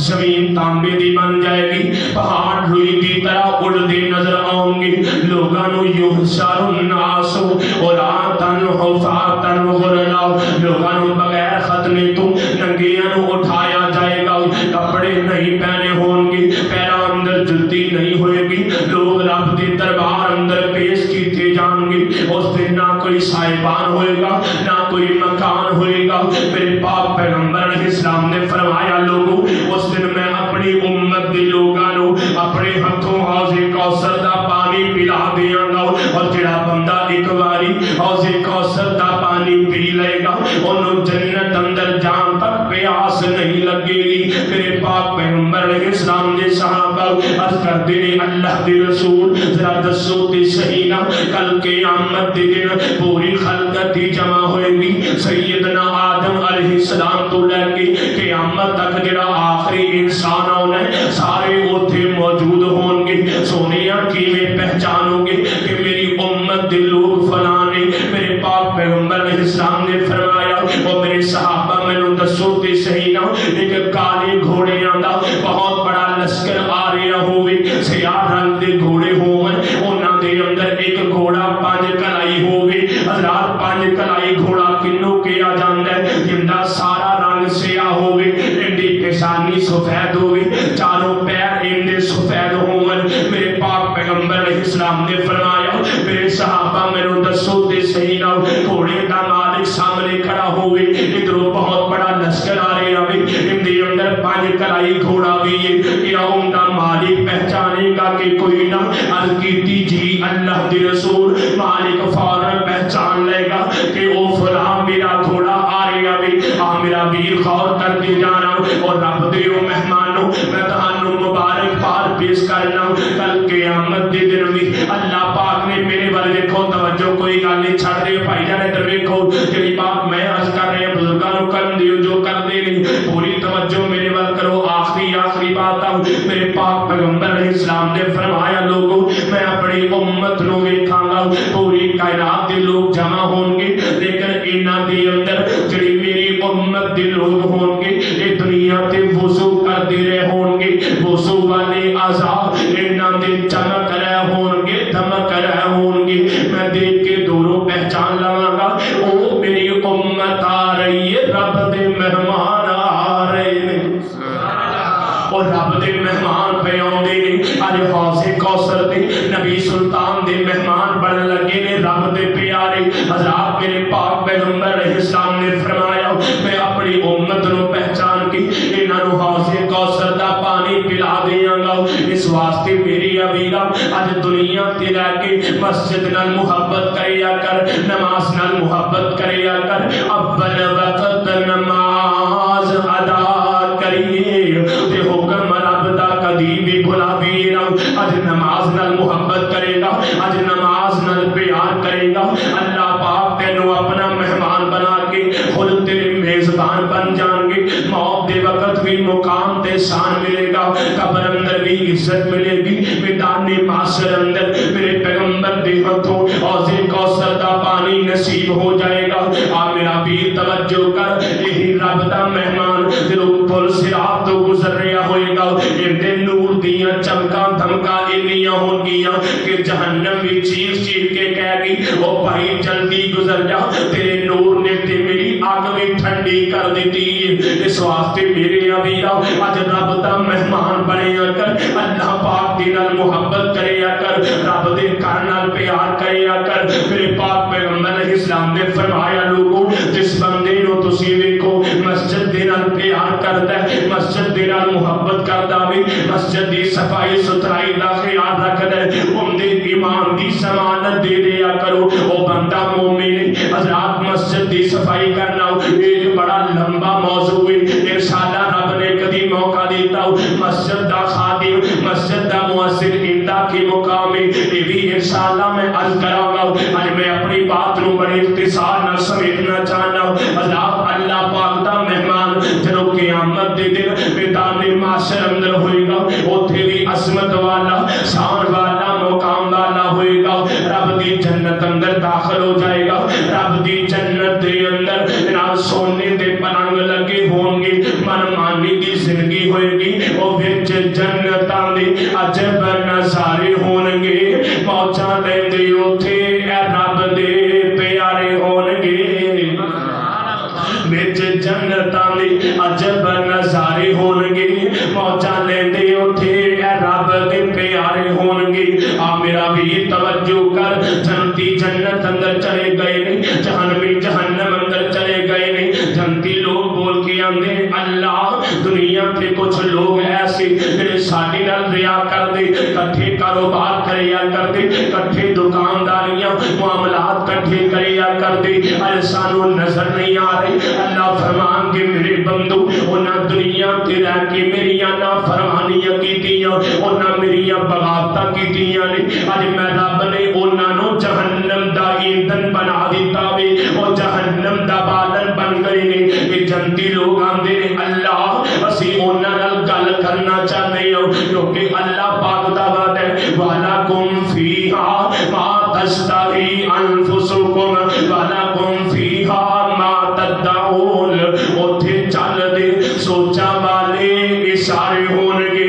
زمین تانبے دی بن جائے گی، پہاڑ روئی دی طرح اڑتے نظر آؤں گے، لوگانو یحشر الناس عراۃ حفاۃ غرلا، لوگانو بغیر ختنے تو ننگیاں اٹھایا جائے گا، کپڑے نہیں پہنے ہوں گے، پیروں اندر جُتی نہیں ہوئے گی، لوگ رب دے دربار اندر پیش کیتے جان گے۔ اس دن نہ کوئی صاحبان ہوئے گا، نہ کوئی مکان ہوئے گا۔ میرے پاک پیغمبر علیہ السلام نے فرمایا لوگوں اس دن میں اپنی امت دے لوگاں نو اپنے ہتھوں حوض کوثر دا پانی پلا دیاں گا، اور جڑا بندہ ایک واری حوض کوثر دا پانی پی لے گا انہوں جنت اندر جان تک پیاس نہیں لگے گی۔ میرے پاک پیغمبر علیہ السلام نے صحابہ عرض کرتے ہیں اللہ دے رسول ذرا دسو تے صحیح نا، کل قیامت دے دن پوری خلقت دی جمع ہوئے گی، سیدنا آدم علیہ السلام تو لے کے قیامت تک جڑا آخری انسان ہونا ہے سارے اوتھے موجود ہوں گے۔ سونیاں کیویں پہچانو گے کہ میری امت دے لوگ فلاں نے؟ میرے پاک پیغمبر علیہ السلام نے فرمایا او میرے صحابہ مینوں دسو تے صحیح نا، ایک کالے گھوڑیاں دا بہت بڑا لشکر آ رہا ہوئے، سیاہ رنگ دے گھوڑے ہون، انہاں دے اندر ایک گھوڑا 5 کلائی ہوئے۔ حضرات 5 کلائی گھوڑا کنوں کیا جاندا ہے؟ جندا سارا رنگ سیاہ ہوئے، انڈی پیشانی سفید ہوئے، چاروں پیر اندے سفید ہون۔ میرے پاک پیغمبر علیہ السلام نے فرمایا میرے صحابہ مینوں دسو تے صحیح نا، گھوڑے دا مالک سامنے کھڑا ہوئے، ادھروں بہت بڑا لشکر آ رہا ہے، ان دے اندر 5 کلائی گھوڑا بھی ہے، کیا ان دا مالک پہچانے گا کہ کوئی نہ؟ عرض کیتی جی اللہ دے رسول، مالک فوراً پہچان لے میرا گھوڑا آ رہا بھی میرا ویر غور کر کے جانا اور رب دے او مہمانوں میں تہانوں مبارک باد پیش کرنا کل قیامت دے دن بھی اللہ پاک نے میرے والے دیکھو توجہ کوئی گل نہیں چھڑ دے بھائی جان ادھر دیکھو جڑی بات میں عرض کر رہے ہیں بزرگاں نوں کرن دیو جو کر دے نہیں پوری توجہ میرے وال کرو آخری بات میرے پاک پیغمبر علیہ السلام نے فرمایا لوگوں میں اپنی امت نو ویکھاں گا پوری کائنات دے لوگ جمع ہون گے لیکن انہاں دے اندر جڑی میری امت دے لوگ ہون گے اے دنیا تے وضو کردے رہے ہون گے وضو والے اعضاء انہاں دے چمک رہے ہون گے دمک رہے ہون گے میں دیکھ کے دوروں پہچان لواں گا او میری امت آ رہی ہے رب دے مہمان آ رہے ہیں اور رب دے مہمان پہ آؤندے نے اج حوض کوثر دے نبی سلطان دے مہمان بن لگے نے رب دے پیارے حضرات میرے پاک پیغمبر علیہ السلام نے فرمایا میں اپنی امت نو پہچان کے انہاں نو حوض کوثر دا پانی پلا دیاں گا اس واسطے میری ابیرا اج دنیا تے رہ کے مسجد نال محبت کریا کر نماز نال محبت کریا کر اول وقت نماز ادا کریے تے حکم رب دا کدی بھی بھلا بھی نہ اج نماز نال محبت کرے گا اج نماز نال پیار کرے گا اللہ پاک تینوں اپنا مہمان بنا کے خود تیرے میزبان بن جان گے موت دے وقت بھی مقام تے شان ملے گا قبر اندر بھی عزت ملے گی میدان محشر اندر میرے پیغمبر دے ہتھوں حوض کوثر دا پانی نصیب ہو جائے گا آ میرا ویر توجہ کر یہی رب دا مہمان جدوں پل صراط تو گزر رہا ہوئے گا اندے نور دیاں چمکاں دھمکاں انیاں ہون گیاں کہ جہنم بھی چیخ چیخ کے کہے گی او بھائی جلدی گزر جا تیرے نور نے تے میری آگ بھی ٹھنڈی کر دیتی اس واسطے میرے ابیرا اج رب دا مہمان بنیا کر اللہ پاک دے نال محبت کریا کر رب دے گھر نال پیار کریا کر میرے پاک پیغمبر علیہ السلام نے فرمایا لوگوں جس بندے نو تسی ویکھو مسجد دے نال پیار کردا ہے مسجد دے نال محبت کردا وے مسجد دی صفائی ستھرائی دا خیال رکھدا ہے اون دے ایمان دی ضمانت دے دیا کرو او بندہ مومن ہے حضرات مسجد دی صفائی کرنا ایک بڑا لمبا موضوع ہے انشاءاللہ رب نے کبھی موقع دیتا مسجد دا خادم مسجد دا مؤثر اندا کی مقام ہے یہ بھی انشاءاللہ میں عرض کراں گا آج میں اپنی بات نو بڑے اختصار نال سمیٹنا چاہنا حضرات اللہ پاک دا مہمان جدوں قیامت دے دن میدان محشر اندر ہوئے گا اوتھے بھی عظمت والا شان والا مقام والا ہوئے گا رب دی جنت اندر داخل ہو جائے گا رب دی جنت دے اندر جناب سونے دے پلنگ لگے ہوں گے من مانی دی زندگی ہوئے گی او وچ جنتاں دے عجب نظارے ہون گے موجاں لیندے اوتھے اے رب دے پیارے ہون گے وچ جنتاں دے عجب نظارے ہون گے موجاں لیندے اوتھے اے رب دے پیارے ہون گے آ میرا بھی توجہ کر جنتی جنت اندر چلے گئے نہیں جہنمی جہنم اندر چلے گئے نہیں جنتی لوگ بول کے آندے اللہ دنیا تے کچھ لوگ ایسے جڑے ساڈے نال ریا کر دے کٹھے کاروبار کریا کر دے کٹھے دکانداریاں معاملات کٹھے کریا کر دے اے سانو نظر نہیں آ رہی اللہ فرمان کے میرے بندو انہاں دنیا تے رہ کے میری نافرمانیاں کیتیاں انہاں میری بغاوتاں کیتیاں نے اج میں رب نے انہاں نو جہنم دا ایندھن بنا دیتا وے او جہنم دا بالن بن گئے نے یہ جنتی لوگ آندے نے اللہ اسی انہاں نال گل کرنا چاہتے ہوں کیونکہ اللہ پاک دا وعدہ ہے وَلَكُمْ فِيهَا مَا تَشْتَهِي أَنفُسُكُمْ وَلَكُمْ فِيهَا مَا تَدَّعُونَ اوتھے چل دے سوچا والے اشارے ہون گے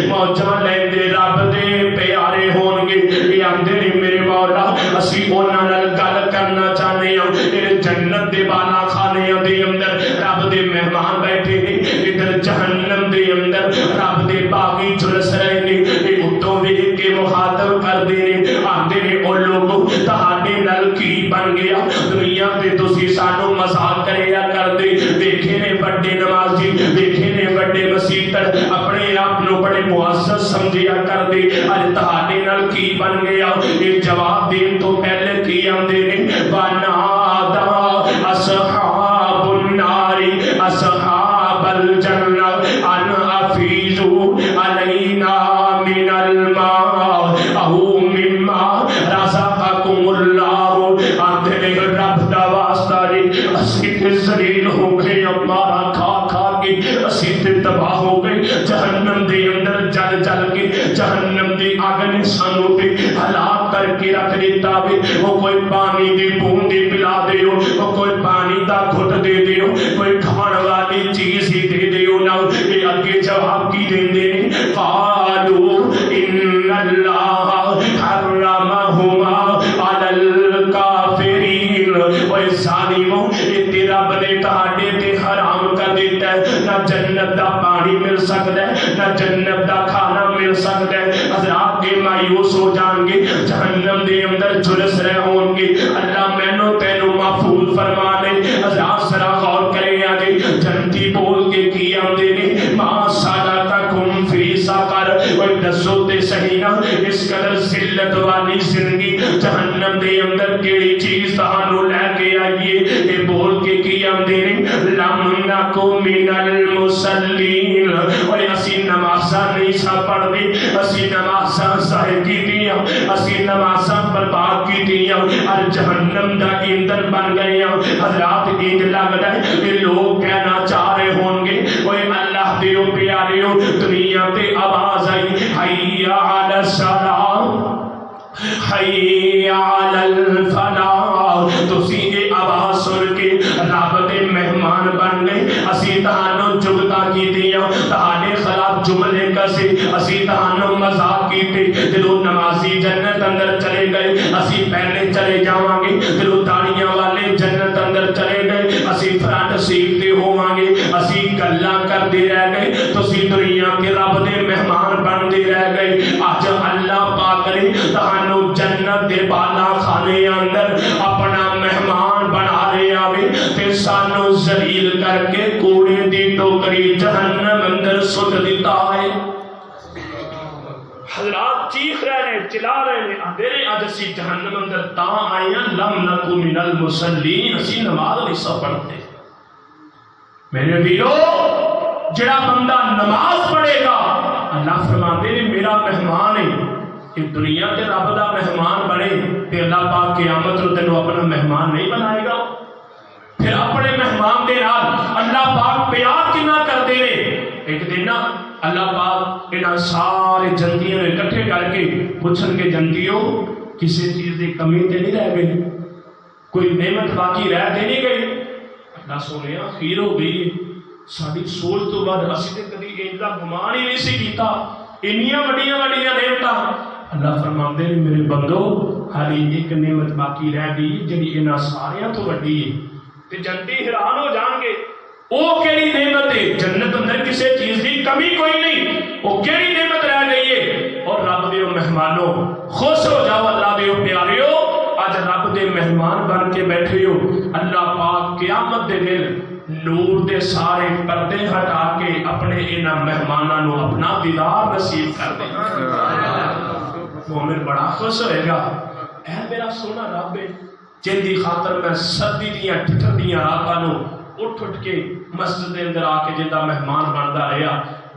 موجاں لیندے رب دے پیارے ہون گے یہ آندے نے میرے مولا اسی انہاں نال گل کرنا چاہتے ہیں یہ جنت دے بالا خانے دے اندر رب دے مہمان بیٹھے ہیں ادھر جہنم دے اندر رب دے باغی جلس رہے ہیں یہ اتوں ویکھ کے مخاطب کر دے نے آندے نے او لوگوں تہاڈے نال کی بن گیا دنیا تے تسی سانو مذاق کریا کر دے دیکھے نے بڑے نمازی دیکھے نے بڑے مسیتڑ اپنے آپ نو بڑے معزز سمجھیا کر دے اج تہاڈے نال کی بن گیا یہ جواب دین تو پہلے کی آندے نے وَنَادَا أَصْحَابُ ذلیل ہو گئے، مارا کھا کھا کے اسی تے تباہ ہو گئے، جہنم دے اندر جل جل کے جہنم دی اگ نے سانو تے ہلاک کر کے رکھ دیتا وے۔ وہ کوئی پانی دی بوندی پلا دیو، وہ کوئی پانی دا گھٹ دے دیو، کوئی کھان والی چیز ہی دے دیو نہ، یہ اگے جواب کی دیندے نے، قالوا ان اللہ حرمہما علی الکافرین، وہ ظالموں تیرا بنے تہاڈے تے حرام کر دیتا ہے، نہ جنت دا پانی مل سکتا ہے، نہ جنت دا کھانا مل سکتا ہے۔ حضرات کے مایوس ہو جان گے، جہنم دے اندر جھلس رہے ہوں گے، اللہ مینوں تینوں محفوظ فرما دے۔ حضرات ذرا غور کریں آگے، جنتی بول کے کی آندے نے، ما سالککم فی سقر، وہ دسو تے صحیح نا اس قدر ذلت والی زندگی جہنم دے اندر کیڑی چیز تہانوں لے کے آئیے، یہ بول کے کی آندے نے، لم نکو من المصلین، اور اسی نمازاں نہیں سا پڑھ دی، اسی نمازاں ضائع کی دیاں، اسی نمازاں برباد کی دیاں، اور جہنم دا ایندھن بن گئے ہیں۔ حضرات اینج لگ رہا ہے یہ لوگ کہنا چاہ رہے ہوں گے، اوے اللہ دیو پیاریو دنیا تے آواز آئی، حی علی الصلاۃ حی علی الفلاح، تسی یہ آواز سن کے رب دے مہمان بن گئے، اسی تہانوں جگتا کیتیاں، تہاڈے خلاف جملے کسے، اسی تہانوں مذاق کیتے، جدوں نمازی جنت اندر چلے گئے اسی پہلے چلے جاواں گے، جدوں تاڑیاں والے جنت اندر چلے گئے اسی فرنٹ سیٹ تے ہوواں گے، اسی گلاں کردے رہ گئے، تسی دنیا کے رب دے مہمان بندے رہ گئے۔ اج اللہ پاک نے تہانوں جنت دے بالا خانے اندر اپنا مہمان بنا لیا وے، تے سانو ذلیل کر کے کوڑے دی ٹوکری جہنم اندر سٹ دیتا ہے۔ حضرات چیخ رہے ہیں، چلا رہے ہیں، اندھیرے اج اسی جہنم اندر تاں آئے ہیں، لم نکو من المصلین، اسی نماز نہیں سا پڑھتے۔ میرے ویرو جڑا بندہ نماز پڑھے گا، اللہ فرماتے ہیں میرا مہمان ہے، کہ دنیا کے رب دا مہمان بنے تے اللہ پاک قیامت نوں تینوں اپنا مہمان نہیں بنائے گا؟ پھر اپنے مہمان دے نال اللہ پاک پیار کنا کردے نے۔ ایک دن نا اللہ پاک انہاں سارے جنتیاں نے اکٹھے کر کے پوچھن کے جنتیوں کسی چیز دی کمی تے نہیں رہ گئی، کوئی نعمت باقی رہ تے نہیں گئی؟ اللہ سونیا خیر ہو گئی، ساری سوچ تو بعد اسی تے کدی انج دا گمان ہی نہیں سی کیتا، انیاں وڈیاں وڈیاں نعمتاں۔ اللہ فرماندے نے میرے بندو ہالی ایک نعمت باقی رہ گئی جڑی انہاں ساریاں تو وڈی ہے، تے جنتی حیران ہو جان گے او کیڑی نعمت ہے؟ جنت اندر کسی چیز کی کمی کوئی نہیں، او کیڑی نعمت رہ گئی ہے؟ اور رب دیو مہمانوں خوش ہو جاؤ، اللہ دیو پیاریو اج رب دے مہمان بن کے بیٹھے ہو، اللہ پاک قیامت دے دن نور دے سارے پردے ہٹا کے اپنے انہاں مہماناں نو اپنا دیدار نصیب کر دے۔ مومن بڑا خوش ہوئے گا، اے میرا سونا رب ہے جن دی خاطر میں سردی دیاں ٹھٹر دیاں راتاں نو اٹھ اٹھ کے مسجد دے اندر آ کے جندا مہمان بندا رہیا،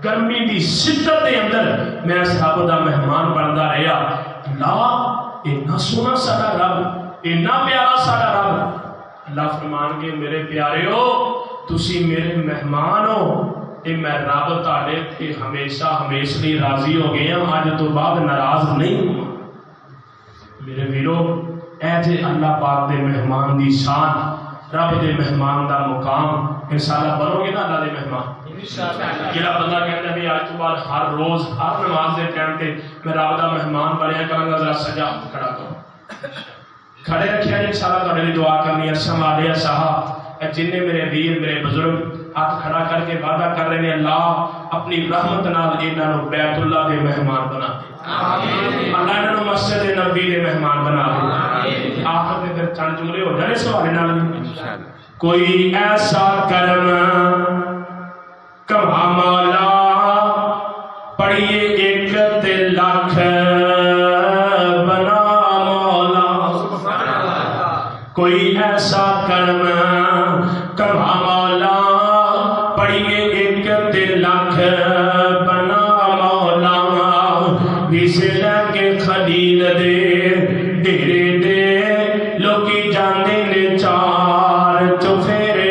گرمی دی شدت دے اندر میں اس رب دا مہمان بندا رہیا۔ اللہ اتنا سونا ساڈا رب، اتنا پیارا ساڈا رب۔ اللہ فرمان کے میرے پیارے ہو تسی میرے مہمان ہو، تے میں رب تہاڈے تے ہمیشہ ہمیشہ راضی ہو گیا، اج تو بعد ناراض نہیں ہوں۔ میرے ویرو اے جے اللہ پاک دے مہمان دی شان، رب دے مہمان دا مقام، انشاءاللہ بنو گے نا اللہ دے مہمان؟ جڑا بندہ کہتا ہے اج تو بعد ہر روز ہر نماز دے ٹائم تے میں رب دا مہمان بنیا کراں گا، ذرا سجا کھڑا کرو، کھڑے رکھیا جی، انشاءاللہ تہاڈے لیے دعا کرنی ہے۔ سمالیہ صاحب جن میرے ویر میرے بزرگ ہاتھ کھڑا کر کے وعدہ کر رہے ہیں اللہ اپنی رحمت نال انہاں نو بیت اللہ دے مہمان بنا دے، اللہ انہاں نو مسجد نبوی دے مہمان بنا دے۔ آخر میں پھر چند جملے ہو جانے سوالے نال۔ کوئی ایسا کرم کما مولا پڑھیے ایک تے لاکھ بنا مولا، کوئی ایسا کرم کما مولا پڑھیے ایک تے لاکھ بنا مولا، ویسے کے خلیل دے ڈیرے دے لوکی جاندے نے چار چفیرے